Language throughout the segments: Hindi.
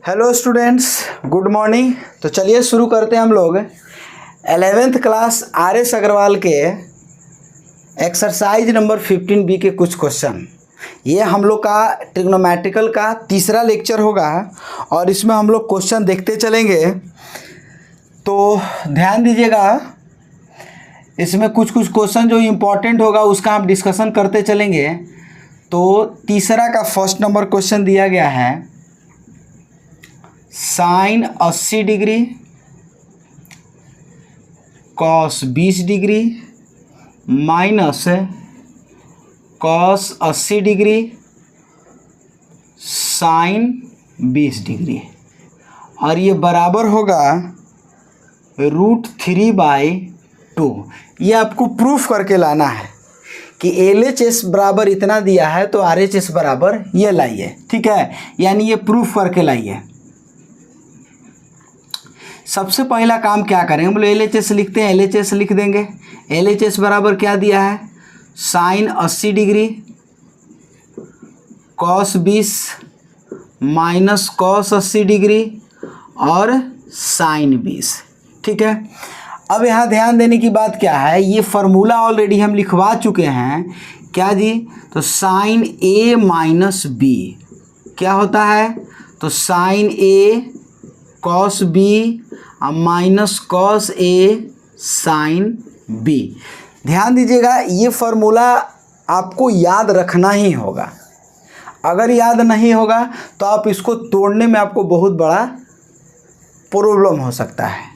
Hello students, good morning. तो चलिए शुरू करते हैं हम लोग 11th क्लास आर.एस. अग्रवाल के एक्सरसाइज नंबर 15B के कुछ क्वेश्चन। ये हम लोग का ट्रिग्नोमेट्रिकल का तीसरा लेक्चर होगा और इसमें हम लोग क्वेश्चन देखते चलेंगे। तो ध्यान दीजिएगा, इसमें कुछ क्वेश्चन जो इम्पोर्टेंट होगा उसका हम डिस्कशन करते चलेंगे। तो तीसरा का फर्स्ट नंबर क्वेश्चन दिया गया है, sine 80 degree cos 20 degree minus cos 80 degree sine 20 degree, और ये बराबर होगा √3/2। ये आपको प्रूफ करके लाना है कि LHS बराबर इतना दिया है तो RHS बराबर ये लाइए। ठीक है, यानी ये प्रूफ करके लाइए। सबसे पहला काम क्या करेंगे, हम लोग LHS लिखते हैं, LHS लिख देंगे। LHS बराबर क्या दिया है, sine 80 degree cos 20 minus cos 80 degree और साइन 20। ठीक है, अब यहाँ ध्यान देने की बात क्या है, ये फार्मूला ऑलरेडी हम लिखवा चुके हैं। क्या जी, तो साइन A माइनस B क्या होता है, तो sine A cos B minus cos A sine B। ध्यान दीजिएगा, ये फार्मूला आपको याद रखना ही होगा। अगर याद नहीं होगा तो आप इसको तोड़ने में आपको बहुत बड़ा प्रॉब्लम हो सकता है।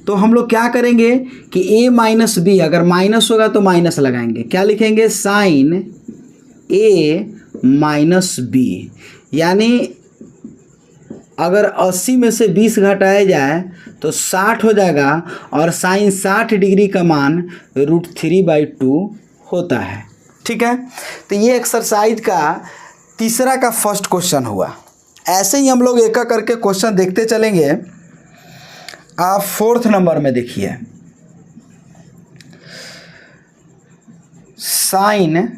तो हम लोग क्या करेंगे कि A माइनस B, अगर माइनस होगा तो माइनस लगाएंगे। क्या लिखेंगे, साइन A माइनस B, यानी अगर 80 में से 20 घटाया जाए तो 60 हो जाएगा, और साइन 60 डिग्री का मान √3/2 होता है। ठीक है, तो ये एक्सरसाइज का तीसरा का फर्स्ट क्वेश्चन हुआ। ऐसे ही हम लोग एक एक करके क्वेश्चन देखते चलेंगे। आप फोर्थ नंबर में देखिए, sine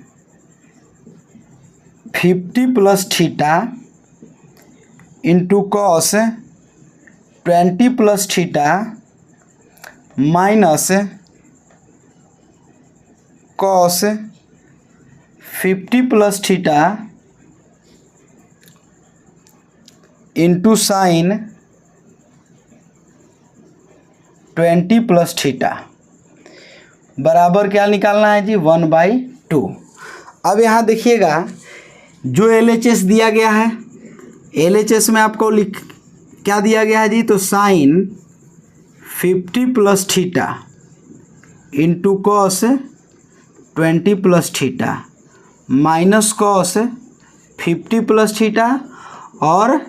50 plus theta into cos 20 plus theta minus cos 50 plus theta into sine 20 plus theta बराबर क्या निकालना है जी, 1/2। अब यहाँ देखिएगा, जो LHS दिया गया है, LHS में आपको क्या दिया गया है जी, तो sine 50 plus theta into cos 20 plus theta minus cos 50 plus theta और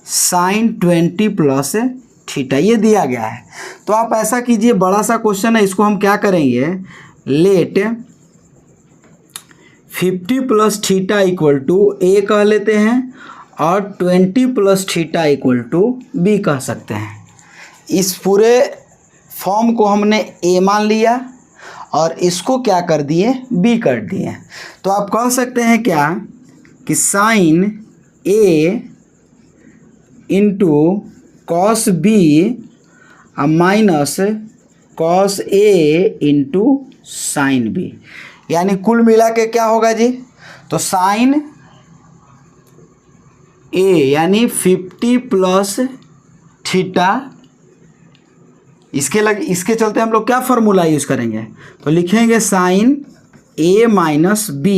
साइन 20 प्लस थीटा, ये दिया गया है। तो आप ऐसा कीजिए, बड़ा सा क्वेश्चन है, इसको हम क्या करेंगे, let 50 plus theta equal to A कह लेते हैं और 20 plus theta equal to B कह सकते हैं। इस पूरे फॉर्म को हमने A मान लिया और इसको क्या कर दिए, B कर दिए। तो आप कह सकते हैं क्या कि sine A into cos B minus cos A into sine B, यानी कुल मिला के क्या होगा जी, तो साइन A यानी 50 प्लस थीटा, इसके चलते हम लोग क्या फार्मूला यूज़ करेंगे, तो लिखेंगे साइन A माइनस B,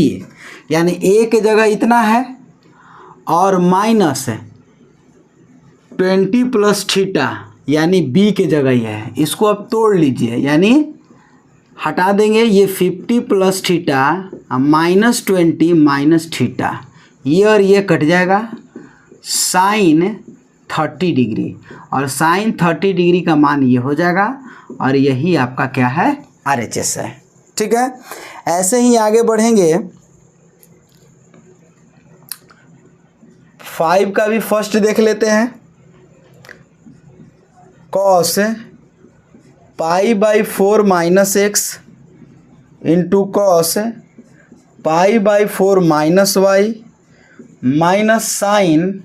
यानी A के जगह इतना है और माइनस 20 प्लस थीटा यानी B के जगह ही है। इसको अब तोड़ लीजिए, यानी हटा देंगे, ये 50 plus theta minus 20 minus theta, ये और ये कट जाएगा, साइन 30 डिग्री, और साइन 30 डिग्री का मान ये हो जाएगा, और यही आपका क्या है, RHS है। ठीक है, ऐसे ही आगे बढ़ेंगे। 5 का भी फर्स्ट देख लेते हैं, cos π/4 minus x into cos π/4 minus y minus sine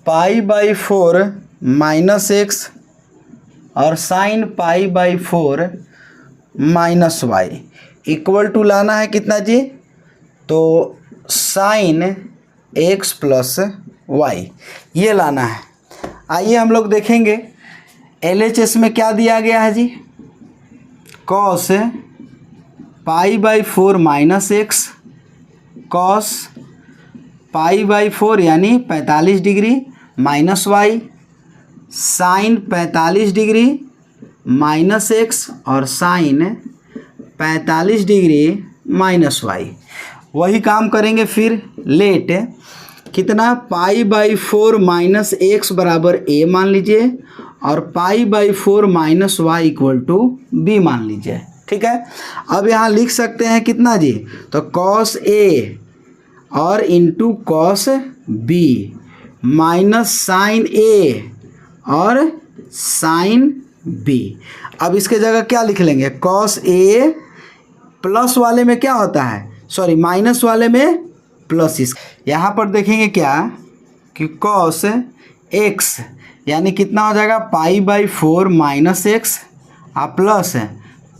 pi by 4 minus x और sine pi by 4 minus Y equal to लाना है कितना जी, तो साइन एक्स प्लस वाई ये लाना है। आइए हम लोग देखेंगे LHS में क्या दिया गया है जी, cos pi by 4 minus x cos pi by 4 यानी 45 degree minus y sine 45 degree minus x और साइन 45 डिग्री माइनस वाई। वही काम करेंगे फिर लेट कितना पाई बाई 4 माइनस एक्स बराबर ए मान लीजिए और pi by 4 minus Y equal to B मान लीजिए। ठीक है, अब यहाँ लिख सकते हैं कितना जी, तो कॉस ए और into cos B minus sine A और साइन बी। अब इसके जगह क्या लिख लेंगे, कॉस ए प्लस वाले में क्या होता है, सॉरी माइनस वाले में प्लस। इस यहाँ पर देखेंगे क्या कि कॉस एक्स यानी कितना हो जाएगा पाई बाई 4 माइनस एक्स आ प्लस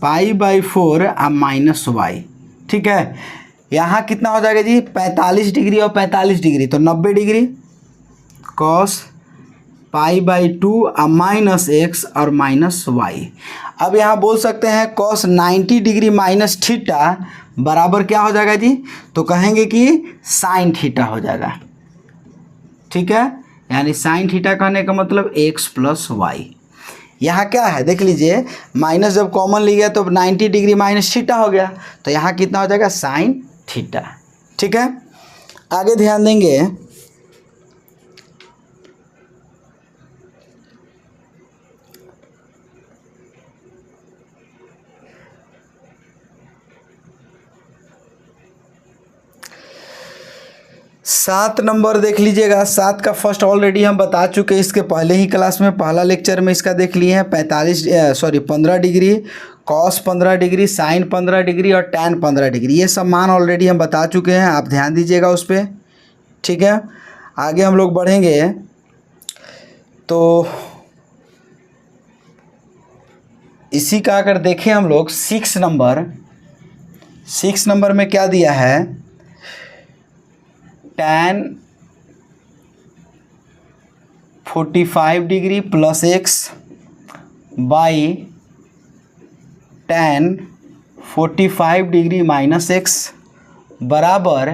पाई बाई 4 आ माइनस वाई। ठीक है, यहाँ कितना हो जाएगा जी 45 डिग्री और 45 डिग्री तो 90 डिग्री कॉस पाई बाई 2 आ माइनस एक्स और माइनस वाई। अब यहाँ बोल सकते हैं कॉस 90 डिग्री माइनस थीटा बराबर क्या हो जाएगा जी, तो कहेंगे कि साइन थीटा हो जाएगा। ठीक है, यानी साइन थीटा कहने का मतलब एक्स प्लस वाई। यहाँ क्या है देख लीजिए, माइनस जब कॉमन लिया तो 90 डिग्री माइनस थीटा हो गया, तो यहाँ कितना हो जाएगा साइन थीटा। ठीक है, आगे ध्यान देंगे 7 नंबर देख लीजिएगा। 7 का फर्स्ट ऑलरेडी हम बता चुके हैं, इसके पहले ही क्लास में पहला लेक्चर में इसका देख लिए हैं। 15 degree cos 15 degree sine 15 degree और टैन 15 डिग्री, ये सब मान ऑलरेडी हम बता चुके हैं, आप ध्यान दीजिएगा उस पर। ठीक है, आगे हम लोग बढ़ेंगे तो इसी का अगर देखें हम लोग 6 नंबर में क्या दिया है, tan 45 degree plus x by tan 45 degree minus x बराबर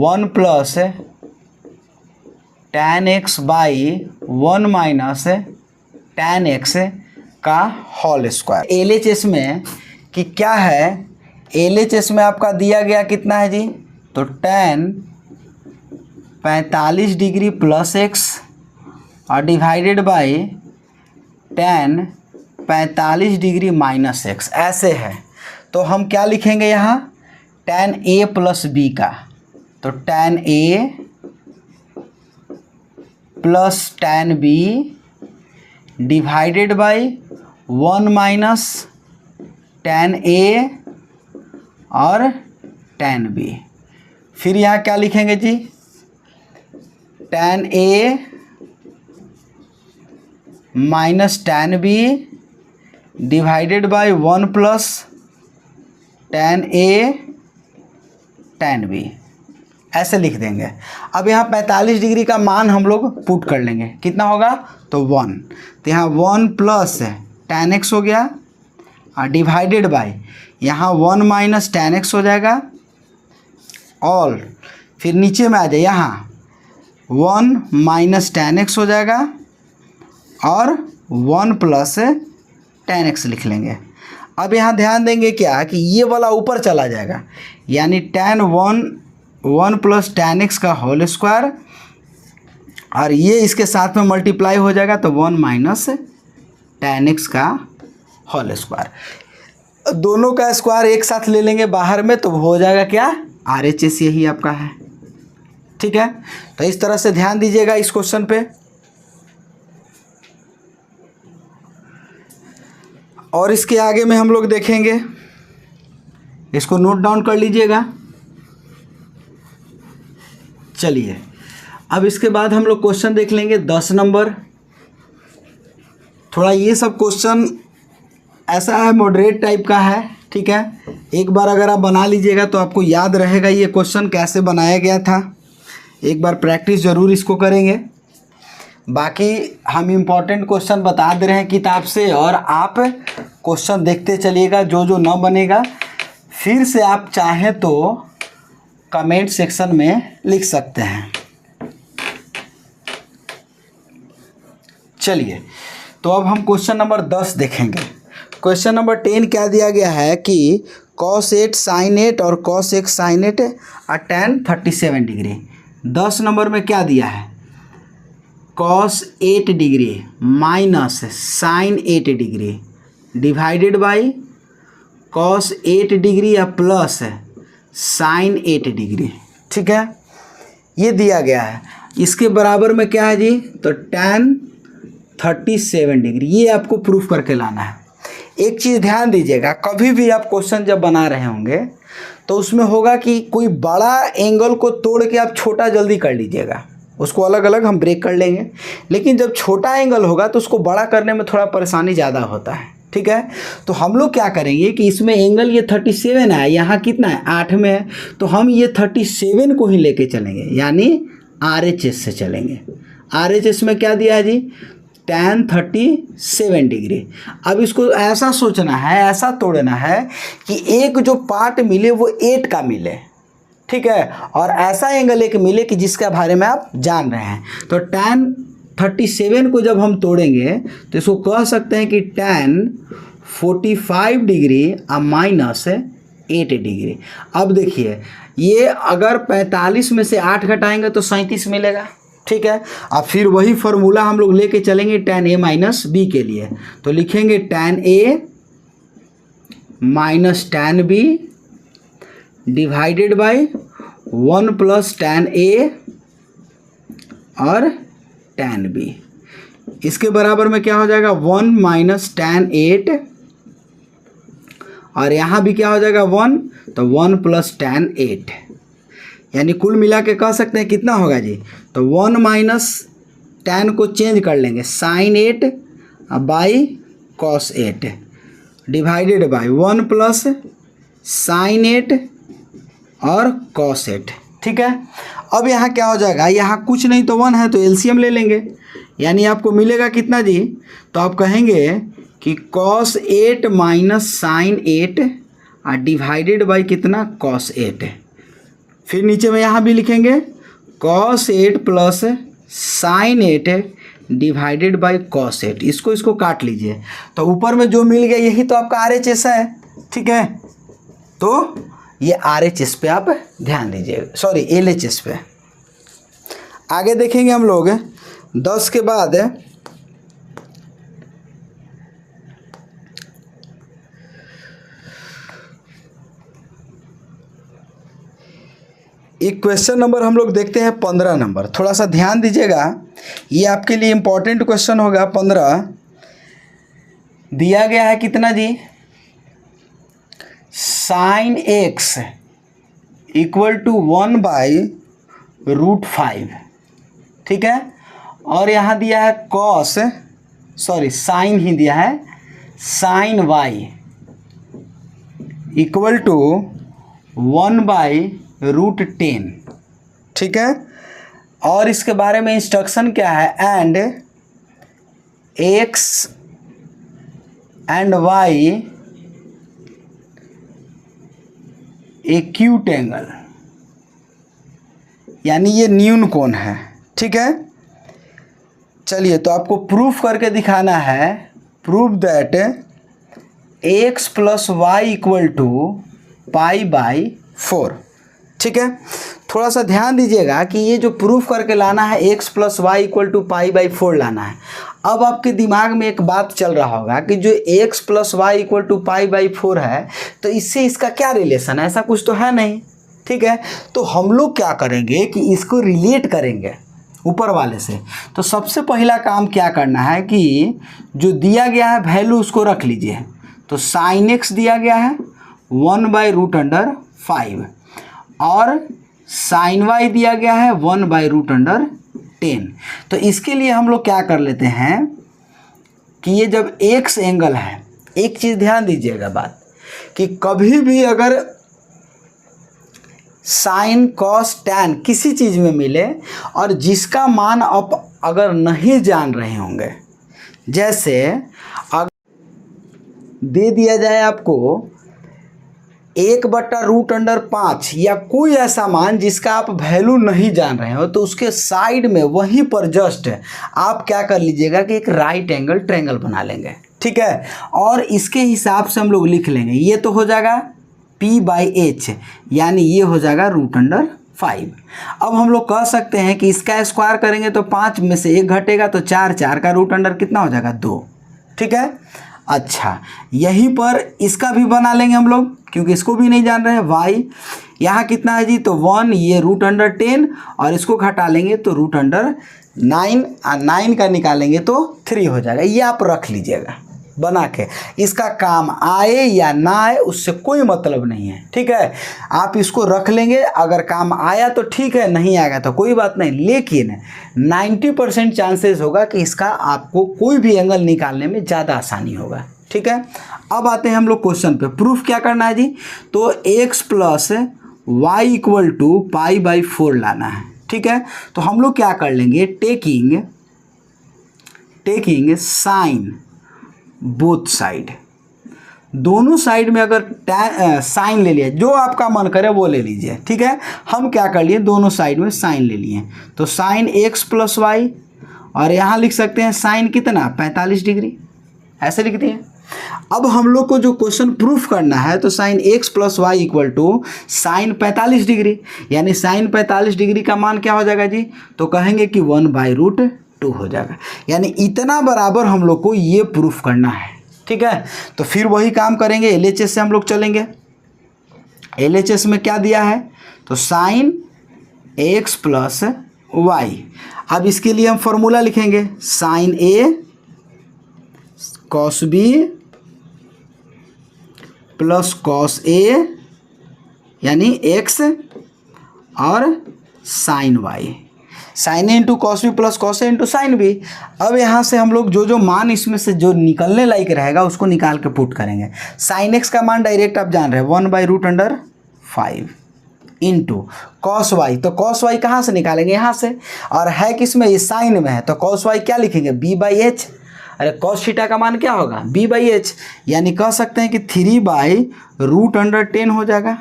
1 plus tan x by 1 minus tan x का होल स्क्वायर। LHS में कि क्या है, LHS में आपका दिया गया कितना है जी, तो टैन 45 डिग्री प्लस एक्स और divided by tan 45 degree minus x ऐसे है। तो हम क्या लिखेंगे यहाँ, टैन ए प्लस बी का, तो tan A plus tan B divided by 1 minus tan A और टैन बी। फिर यहाँ क्या लिखेंगे जी, tan A minus tan B divided by 1 plus tan A tan B, ऐसे लिख देंगे। अब यहाँ 45 डिग्री का मान हम लोग पुट कर लेंगे, कितना होगा तो 1, तो यहाँ 1 प्लस टैन एक्स हो गया और डिवाइडेड बाई यहाँ 1 माइनस टैन एक्स हो जाएगा ऑल, फिर नीचे में आ जाए यहाँ 1 माइनस टैन एक्स हो जाएगा और 1 प्लस टैन एक्स लिख लेंगे। अब यहाँ ध्यान देंगे क्या कि ये वाला ऊपर चला जाएगा, यानी टैन 1 प्लस टैन एक्स का होल स्क्वायर और ये इसके साथ में मल्टीप्लाई हो जाएगा तो 1 माइनस टैन एक्स का होल स्क्वायर। दोनों का स्क्वायर एक साथ ले लेंगे बाहर में तो हो जाएगा क्या, RHS यही आपका है। ठीक है, तो इस तरह से ध्यान दीजिएगा इस क्वेश्चन पे। और इसके आगे में हम लोग देखेंगे, इसको नोट डाउन कर लीजिएगा। चलिए अब इसके बाद हम लोग क्वेश्चन देख लेंगे 10 नंबर। थोड़ा ये सब क्वेश्चन ऐसा है, मॉडरेट टाइप का है, ठीक है। एक बार अगर आप बना लीजिएगा तो आपको याद रहेगा ये क्वेश्चन कैसे बनाया गया था। एक बार प्रैक्टिस ज़रूर इसको करेंगे। बाकी हम इम्पोर्टेंट क्वेश्चन बता दे रहे हैं किताब से, और आप क्वेश्चन देखते चलिएगा। जो जो न बनेगा फिर से आप चाहें तो कमेंट सेक्शन में लिख सकते हैं। चलिए, तो अब हम क्वेश्चन नंबर 10 देखेंगे। क्वेश्चन नंबर 10 क्या दिया गया है कि cos 8 sin 8 और cos x sin 8 और tan 37 डिग्री। 10 नंबर में क्या दिया है, cos 8 degree minus sin 8 degree divided by cos 8 degree या प्लस sin 8 डिग्री, ठीक है। ये दिया गया है। इसके बराबर में क्या है जी, तो tan 37 डिग्री। ये आपको प्रूफ करके लाना है। एक चीज़ ध्यान दीजिएगा, कभी भी आप क्वेश्चन जब बना रहे होंगे तो उसमें होगा कि कोई बड़ा एंगल को तोड़ के आप छोटा जल्दी कर लीजिएगा, उसको अलग अलग हम ब्रेक कर लेंगे। लेकिन जब छोटा एंगल होगा तो उसको बड़ा करने में थोड़ा परेशानी ज़्यादा होता है, ठीक है। तो हम लोग क्या करेंगे कि इसमें एंगल ये 37 है, यहाँ कितना है 8 में है, तो हम ये 37 को ही लेके चलेंगे, यानी RHS से चलेंगे। RHS में क्या दिया है जी, tan 37 डिग्री। अब इसको ऐसा सोचना है, ऐसा तोड़ना है कि एक जो पार्ट मिले वो 8 का मिले, ठीक है, और ऐसा एंगल एक मिले कि जिसके बारे में आप जान रहे हैं। तो tan 37 को जब हम तोड़ेंगे तो इसको कह सकते हैं कि tan 45 डिग्री और माइनस 8 डिग्री। अब देखिए, ये अगर 45 में से 8 घटाएंगे तो 37 मिलेगा, ठीक है। अब फिर वही फार्मूला हम लोग लेके चलेंगे tan a माइनस बी के लिए। तो लिखेंगे tan a minus tan b divided by 1 plus tan a और tan b। इसके बराबर में क्या हो जाएगा, 1 माइनस tan 8, और यहाँ भी क्या हो जाएगा 1, तो 1 प्लस tan 8, यानी कुल मिला के कह सकते हैं कितना होगा जी, तो 1 माइनस tan को चेंज कर लेंगे sin 8 by cos 8 divided by 1 plus sin 8 और cos 8, ठीक है। अब यहाँ क्या हो जाएगा, यहाँ कुछ नहीं तो 1 है, तो एलसीएम ले लेंगे, यानी आपको मिलेगा कितना जी, तो आप कहेंगे कि cos 8 माइनस sin 8 और डिवाइडेड बाई कितना cos 8। फिर नीचे में यहाँ भी लिखेंगे cos 8 plus sin 8 divided by cos 8। इसको काट लीजिए, तो ऊपर में जो मिल गया यही तो आपका RHS है, ठीक है। तो ये RHS पे आप ध्यान दीजिए, सॉरी LHS पे। आगे देखेंगे हम लोग 10 के बाद एक क्वेश्चन नंबर हम लोग देखते हैं 15 नंबर। थोड़ा सा ध्यान दीजिएगा, ये आपके लिए इम्पोर्टेंट क्वेश्चन होगा। 15 दिया गया है कितना जी, sin x equal to 1 by √5, ठीक है। और यहाँ दिया है साइन ही दिया है sin y equal to 1 by √10, ठीक है। और इसके बारे में इंस्ट्रक्शन क्या है, and x and y acute angle, यानी ये न्यून कोण है, ठीक है। चलिए, तो आपको प्रूफ करके दिखाना है, proof that x plus y equal to π/4, ठीक है। थोड़ा सा ध्यान दीजिएगा कि ये जो प्रूफ करके लाना है x plus y equal to π/4 लाना है। अब आपके दिमाग में एक बात चल रहा होगा कि जो x plus y equal to π/4 है, तो इससे इसका क्या रिलेशन है, ऐसा कुछ तो है नहीं, ठीक है। तो हम लोग क्या करेंगे कि इसको रिलेट करेंगे ऊपर वाले से। तो सबसे पहला काम क्या करना है कि जो दिया गया है वैल्यू उसको रख लीजिए। तो sin x दिया गया है 1/√5 और sin y दिया गया है 1/√3। 10। तो इसके लिए हम लोग क्या कर लेते हैं कि ये जब एक्स एंगल है, एक चीज़ ध्यान दीजिएगा बात, कि कभी भी अगर साइन कॉस टैन किसी चीज़ में मिले और जिसका मान आप अगर नहीं जान रहे होंगे, जैसे अगर दे दिया जाए आपको 1/√5 या कोई ऐसा मान जिसका आप वैल्यू नहीं जान रहे हो, तो उसके साइड में वहीं पर जस्ट आप क्या कर लीजिएगा कि एक राइट एंगल ट्रायंगल बना लेंगे, ठीक है। और इसके हिसाब से हम लोग लिख लेंगे, ये तो हो जाएगा P/H, यानी ये हो जाएगा √5। अब हम लोग कह सकते हैं कि इसका स्क्वायर करेंगे तो 5 में से 1 घटेगा, तो 4 का √अंडर कितना हो जाएगा 2, ठीक है। अच्छा, यहीं पर इसका भी बना लेंगे हम लोग, क्योंकि इसको भी नहीं जान रहे हैं। y यहाँ कितना है जी, तो 1, ये √10 और इसको घटा लेंगे तो √9, 9 का निकालेंगे तो 3 हो जाएगा। ये आप रख लीजिएगा बना के, इसका काम आए या ना आए उससे कोई मतलब नहीं है, ठीक है। आप इसको रख लेंगे, अगर काम आया तो ठीक है, नहीं आएगा तो कोई बात नहीं, लेकिन 90% चांसेस होगा कि इसका आपको कोई भी एंगल निकालने में ज़्यादा आसानी होगा, ठीक है। अब आते हैं हम लोग क्वेश्चन पे। प्रूफ क्या करना है जी, तो x + y = π/4 लाना है, ठीक है। तो हम लोग क्या कर लेंगे, टेकिंग साइन बोथ साइड, दोनों साइड में अगर साइन ले लिया, जो आपका मन करे वो ले लीजिए, ठीक है। हम क्या कर लिए, दोनों साइड में साइन ले लिए, तो साइन x + y, और यहाँ लिख सकते हैं साइन कितना 45 डिग्री, ऐसे लिख दिए। अब हम लोग को जो क्वेश्चन प्रूफ करना है, तो sine x + y = sine 45 degree, यानी साइन 45 डिग्री का मान क्या हो जाएगा जी, तो कहेंगे कि 1/√2 हो जाएगा, यानी इतना बराबर हम लोग को ये प्रूफ करना है, ठीक है। तो फिर वही काम करेंगे, LHS से हम लोग चलेंगे। LHS में क्या दिया है, तो साइन x + y। अब इसके लिए हम फॉर्मूला लिखेंगे, sine A cos B + cos A, यानी x, और sine y, sine A × cos B + cos A × sine B। अब यहाँ से हम लोग जो मान इसमें से जो निकलने लायक रहेगा उसको निकाल के पुट करेंगे। साइन x का मान डायरेक्ट आप जान रहे हैं 1/√5 × cos y, तो cos y कहाँ से निकालेंगे, यहाँ से, और है किस में, ये साइन में है, तो cos y क्या लिखेंगे B/H। अरे cos थीटा का मान क्या होगा B/H, यानी कह सकते हैं कि 3/√10 हो जाएगा,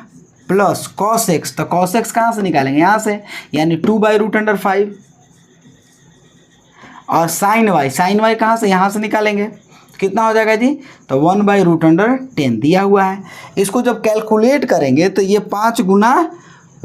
प्लस cos x, तो cos x कहाँ से निकालेंगे, यहाँ से, यानी 2/√5, और साइन y कहाँ से, यहाँ से निकालेंगे, कितना हो जाएगा जी, तो 1/√10 दिया हुआ है। इसको जब कैलकुलेट करेंगे तो ये 5 ×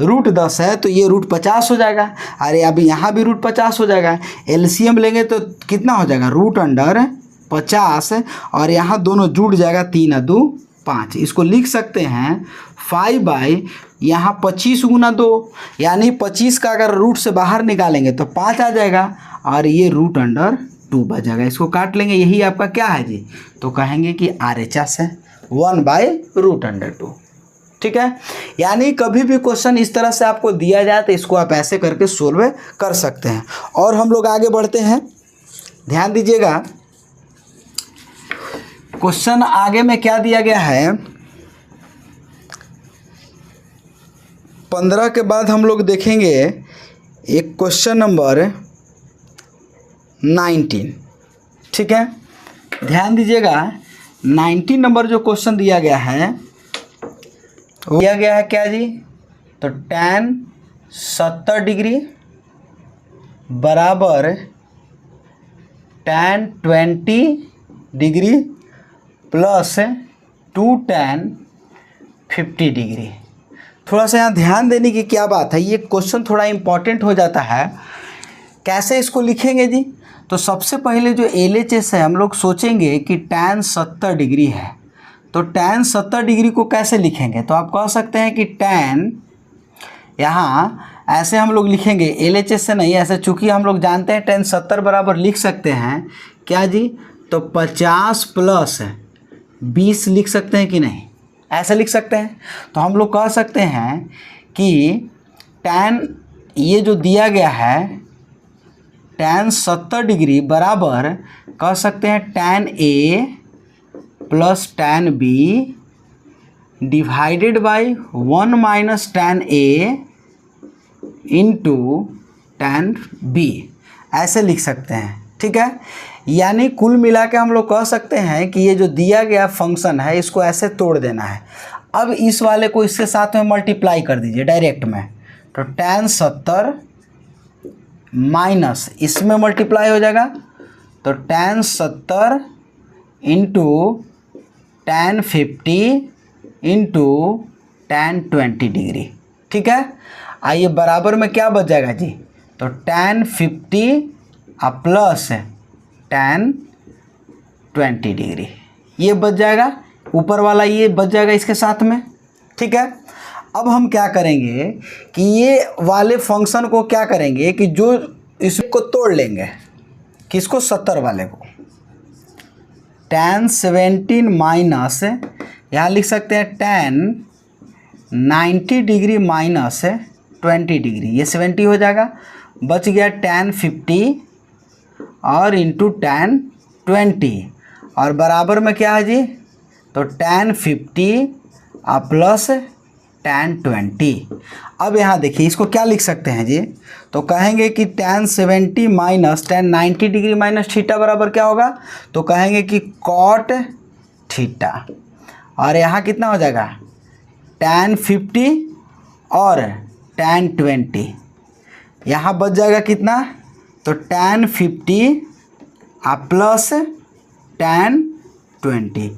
√10 है, तो ये √50 हो जाएगा। अरे अभी यहाँ भी √50 हो जाएगा, एलसीएम लेंगे तो कितना हो जाएगा, √50, और यहाँ दोनों जुड़ जाएगा, 3 × 2 5। इसको लिख सकते हैं 5/, यहाँ 25 × 2, यानी 25 का अगर रूट से बाहर निकालेंगे तो 5 आ जाएगा, और ये √2 बच जाएगा। इसको काट लेंगे, यही आपका क्या है जी, तो कहेंगे कि RHS है 1/√2, ठीक है। यानी कभी भी क्वेश्चन इस तरह से आपको दिया जाए तो इसको आप ऐसे करके सोल्व कर सकते हैं। और हम लोग आगे बढ़ते हैं, ध्यान दीजिएगा, क्वेश्चन आगे में क्या दिया गया है, 15 के बाद हम लोग देखेंगे एक क्वेश्चन नंबर 19, ठीक है। ध्यान दीजिएगा, 19 नंबर जो क्वेश्चन दिया गया है वो दिया गया है क्या जी, तो tan 70 डिग्री बराबर tan 20 degree plus 2 tan 50 degree. थोड़ा सा यहाँ ध्यान देने की क्या बात है, ये क्वेश्चन थोड़ा इम्पॉर्टेंट हो जाता है। कैसे इसको लिखेंगे जी, तो सबसे पहले जो LHS है हम लोग सोचेंगे कि tan 70 डिग्री है, तो tan 70 डिग्री को कैसे लिखेंगे, तो आप कह सकते हैं कि tan, यहाँ ऐसे हम लोग लिखेंगे, LHS से नहीं, ऐसे चूँकि हम लोग जानते हैं tan 70 बराबर लिख सकते हैं क्या जी, तो 50 + 20 लिख सकते हैं कि नहीं, ऐसे लिख सकते हैं। तो हम लोग कह सकते हैं कि tan ये जो दिया गया है tan 70 डिग्री बराबर कह सकते हैं tan A plus tan B divided by 1 minus tan A into tan B, ऐसे लिख सकते हैं। ठीक है, यानी कुल मिला के हम लोग कह सकते हैं कि ये जो दिया गया फंक्शन है इसको ऐसे तोड़ देना है। अब इस वाले को इसके साथ में मल्टीप्लाई कर दीजिए डायरेक्ट में, तो tan 70 माइनस इसमें मल्टीप्लाई हो जाएगा, तो tan 70 into tan 50 into tan 20 degree. ठीक है, आइए बराबर में क्या बच जाएगा जी, तो tan 50 प्लस tan 20 डिग्री ये बच जाएगा, ऊपर वाला ये बच जाएगा इसके साथ में। ठीक है, अब हम क्या करेंगे कि ये वाले फंक्शन को क्या करेंगे कि जो इसको तोड़ लेंगे, किसको, 70 वाले को, tan 17 माइनस यहाँ लिख सकते हैं tan 90 डिग्री माइनस 20 डिग्री, ये 70 हो जाएगा, बच गया tan 50 और इंटू tan 20 और बराबर में क्या है जी, तो tan 50 प्लस tan 20। अब यहाँ देखिए इसको क्या लिख सकते हैं जी, तो कहेंगे कि tan 70 minus tan 90 degree minus theta बराबर क्या होगा, तो कहेंगे कि cot थीटा, और यहाँ कितना हो जाएगा tan 50 और tan 20, यहाँ बच जाएगा कितना, तो tan 50 प्लस tan 20।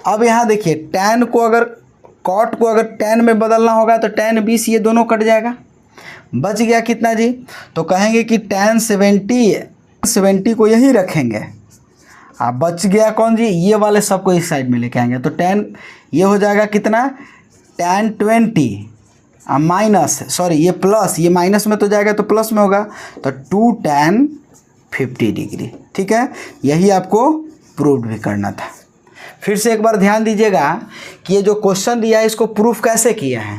अब यहाँ देखिए tan को अगर cot को अगर tan में बदलना होगा तो tan 20 ये दोनों कट जाएगा, बच गया कितना जी, तो कहेंगे कि tan 70 को यही रखेंगे, बच गया कौन जी, ये वाले सबको इस साइड में लेके आएंगे, तो tan ये हो जाएगा कितना, tan 20 माइनस सॉरी ये प्लस, ये माइनस में तो जाएगा तो प्लस में होगा, तो 2 tan 50 डिग्री। ठीक है, यही आपको प्रूव भी करना था। फिर से एक बार ध्यान दीजिएगा कि ये जो क्वेश्चन दिया है इसको प्रूफ कैसे किया है,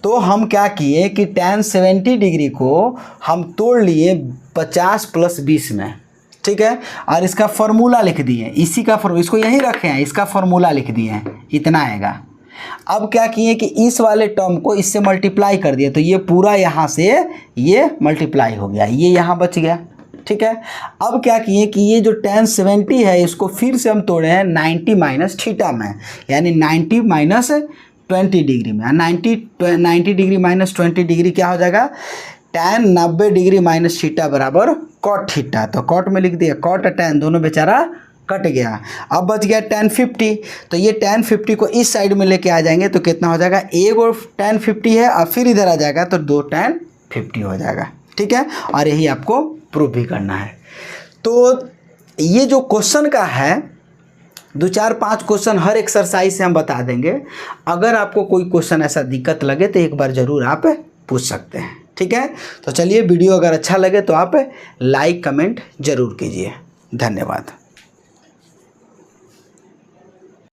तो हम क्या किए कि tan 70 डिग्री को हम तोड़ लिए 50 प्लस 20 में। ठीक है, और इसका फॉर्मूला लिख दिए, इसी का इसको यहीं रखे हैं, इसका फॉर्मूला लिख दिए हैं, इतना आएगा। अब क्या किए कि इस वाले टर्म को इससे मल्टीप्लाई कर दिए, तो ये पूरा यहाँ से ये मल्टीप्लाई हो गया, ये यहाँ बच गया। ठीक है, अब क्या किए कि ये जो tan 70 है इसको फिर से हम तोड़े हैं 90 माइनस थीटा में, यानी 90 माइनस 20 डिग्री में, 90 डिग्री माइनस 20 डिग्री क्या हो जाएगा, tan 90 डिग्री माइनस थीटा बराबर cot थीटा, तो cot में लिख दिया, cot tan दोनों बेचारा कट गया। अब बच गया tan 50, तो ये tan 50 को इस साइड में लेके आ जाएंगे तो कितना हो जाएगा, एक और tan 50 है और फिर इधर आ जाएगा तो 2 tan 50 हो जाएगा। ठीक है, और यही आपको प्रूव भी करना है। तो ये जो क्वेश्चन का है 2 4 5 क्वेश्चन हर एक्सरसाइज से हम बता देंगे। अगर आपको कोई क्वेश्चन ऐसा दिक्कत लगे तो एक बार ज़रूर आप पूछ सकते हैं। ठीक है, तो चलिए वीडियो अगर अच्छा लगे तो आप लाइक कमेंट ज़रूर कीजिए। धन्यवाद।